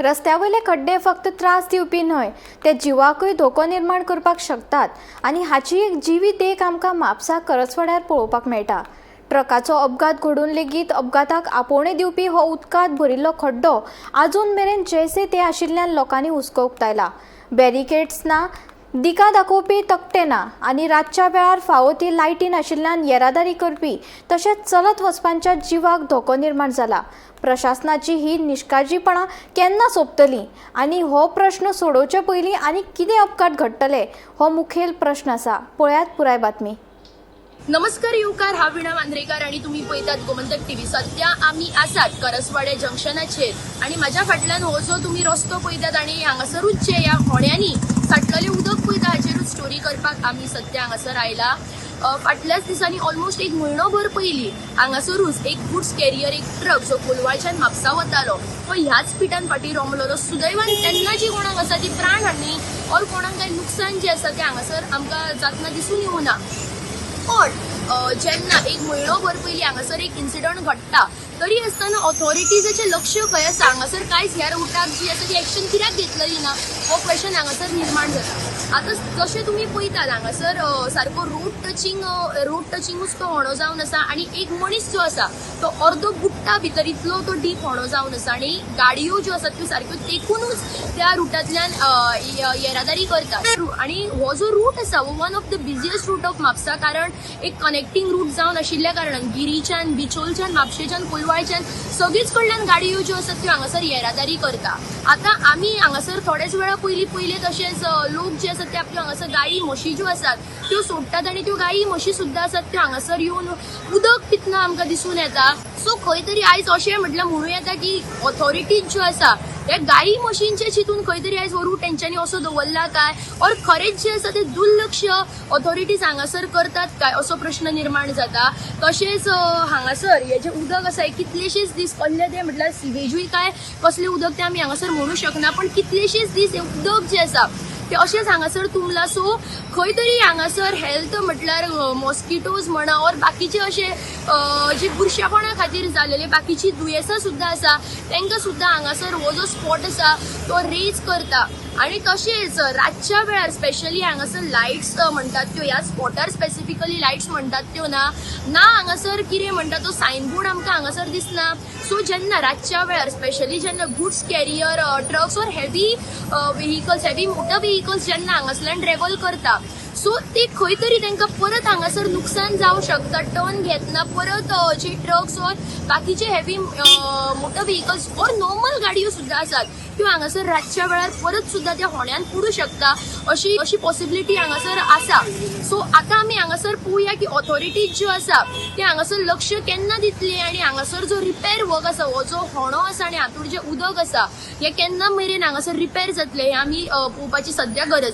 रस्त्यावयले खड्डे फक्त त्रास दिवपी न्हय, ते जिवाकूय धोको निर्माण करपाक शकतात आनी हाची एक जिवीत देख आमकां म्हापसा करसवाड्यार पळोवपाक मेळटा। ट्रकाचो अपघात घडून लेगीत अपघाताक आपोवणे दिवपी हो उदकांत भरिल्लो खड्डो आजून मेरेन जैसे ते आशिल्ल्यान लोकांनी हुस्को उक्तायला। बॅरिकेड्स ना, दिका दाखोवपी तकटे ना आनी रातच्या वेळार फावो ती लायटी नाशिल्ल्यान येरादारी करपी तशेंच चलत वचपांच्या जिवाक धोको निर्माण जाला। प्रशासनाची ही निश्काळजीपणां केन्ना सोंपतली आनी हो प्रश्न सोडोवचे पयलीं आनी कितें अपघात घडटले हो मुखेल प्रश्न आसा। पळयात पुराय बातमी। नमस्कार येवकार, हांव विणा मांद्रेकार आणि तुम्ही पळयतात गोमंतक टीव्ही। सध्या आम्ही आसात करसवाडे जंक्शनाचेर आणि माझ्या फाटल्यान हो जो तुम्ही रस्तो पळयतात आणि हांगासरूच जे ह्या होड्यांनी साठलेले उदक पळयता हाचेरूच स्टोरी करपाक आम्ही सध्या हांगासर आयला। फाटल्याच दिसांनी ऑलमोस्ट एक म्हयनोभर पयलीं हांगासरूच एक गुड्स कॅरियर एक ट्रक जो कोलवाळच्यान म्हापसा वतालो तो ह्याच स्पिडान फाटीं रोमलो। सुदैवान तेन्ना जी कोणाक आसा ती प्राण हानी और कोणाक काय नुकसान जे आसा ते हांगासर आमकां जातना दिसून येवना। पण जेन्ना एक म्हयनोभर पयलीं हांगासर एक इन्सिडंट घडटा तरी आसतना ऑथॉरिटीजाचें लक्ष खंय आसा, हांगासर कांयच ह्या रुटाक जी आसा ती एक्शन कित्याक घेतलेली ना हो क्वेश्चन हांगासर निर्माण जाता। आतां जशें तुमी पळयतात हांगासर सारको रोड टचिंगूच तो होणो जावन आसा आनी एक मनीस जो आसा तो अर्दो बुट्टा भितर इतलो तो डीप होणो जावन आसा आनी गाडयो ज्यो आसात त्यो सारक्यो तेकूनच त्या रुटांतल्यान येरादारी करतात। आनी हो जो रूट आसा हो one of the busiest route of Mapusa, कारण एक कनेक्टिंग रूट जावन आशिल्ल्या कारणान गिरीच्यान बिचोलच्यान म्हापशेच्यान कोलवाळच्यान सगळीच कडल्यान गाडयो ज्यो आसात त्यो हांगासर येरादारी करता। आतां आमी हांगासर थोडेच वेळा पयलीं तशेंच लोक जे आसात ते आपल्यो हांगासर गायी म्हशी ज्यो आसात त्यो सोडटात आनी त्यो गायी म्हशी सुद्दां आसात त्यो हांगासर येवन उदक पितना आमकां दिसून येता। सो खंय तरी आयज अशें म्हटल्यार म्हणूं येता की ऑथॉरिटीज ज्यो आसा त्या गायी म्हशींचे चिंतून खंय तरी आयज हो रूट तेंच्यांनी असो दवरला काय और खरेंच जे आसा ते दुर्लक्ष ऑथॉरिटीज हांगासर करतात काय असो प्रश्न निर्माण जाता। तशेंच हांगासर हे जे उदक आसा कितलेशेच दीस कसले ते म्हटल्यार सिवेजूय काय कसले उदक ते आमी हांगासर म्हणू शकना, पण कितलेशेच दीस हे उदक जे आसा ते अशेंच हांगासर तुंबला। सो खंय तरी हांगासर हेल्थ म्हटल्यार मॉस्किटोज म्हणा और बाकीचे अशे जे बुरशेपणा खातीर जालेले बाकीची दुयेंसां सुद्दां आसा तांकां सुद्दां हांगासर हो जो स्पॉट आसा तो रेज करता। आणि तशेंच रातच्या वेळार स्पेशली हांगासर लायट्स म्हणटात त्यो ह्या स्पॉटार स्पेसिफिकली लायट्स म्हणटात त्यो ना हांगासर कितें म्हणटा तो सायनबोर्ड आमकां हांगासर दिसना। सो जेन्ना रातच्या वेळार स्पेशली जेन्ना गुड्स कॅरियर ट्रक्स और हेवी व्हेहिकल्स हेवी मोटर व्हेहिकल्स जेन्ना हांगासरल्यान ट्रॅव्हल करता सो ते खंय तरी तांकां परत हांगासर नुकसान जावं शकता। टर्न घेतना परत जे ट्रक्स और बाकीचे हेवी मोटर व्हेहिकल्स और नॉर्मल गाडयो सुद्दां आसात त्यो हांगासर रातच्या वेळार परत सुद्दां त्या होण्यान पडू शकता अशी पॉसिबिलिटी हांगासर आसा। सो आतां आमी हांगासर पळोवया की ऑथॉरिटीज ज्यो आसा ते हांगासर लक्ष केन्ना दितले आनी हांगासर जो रिपेर वर्क आसा हो जो होणो आसा आनी हातूंत जे उदक आसा हे केन्ना मेरेन हांगासर रिपेर जातले हे आमी पळोवपाची सध्या गरज।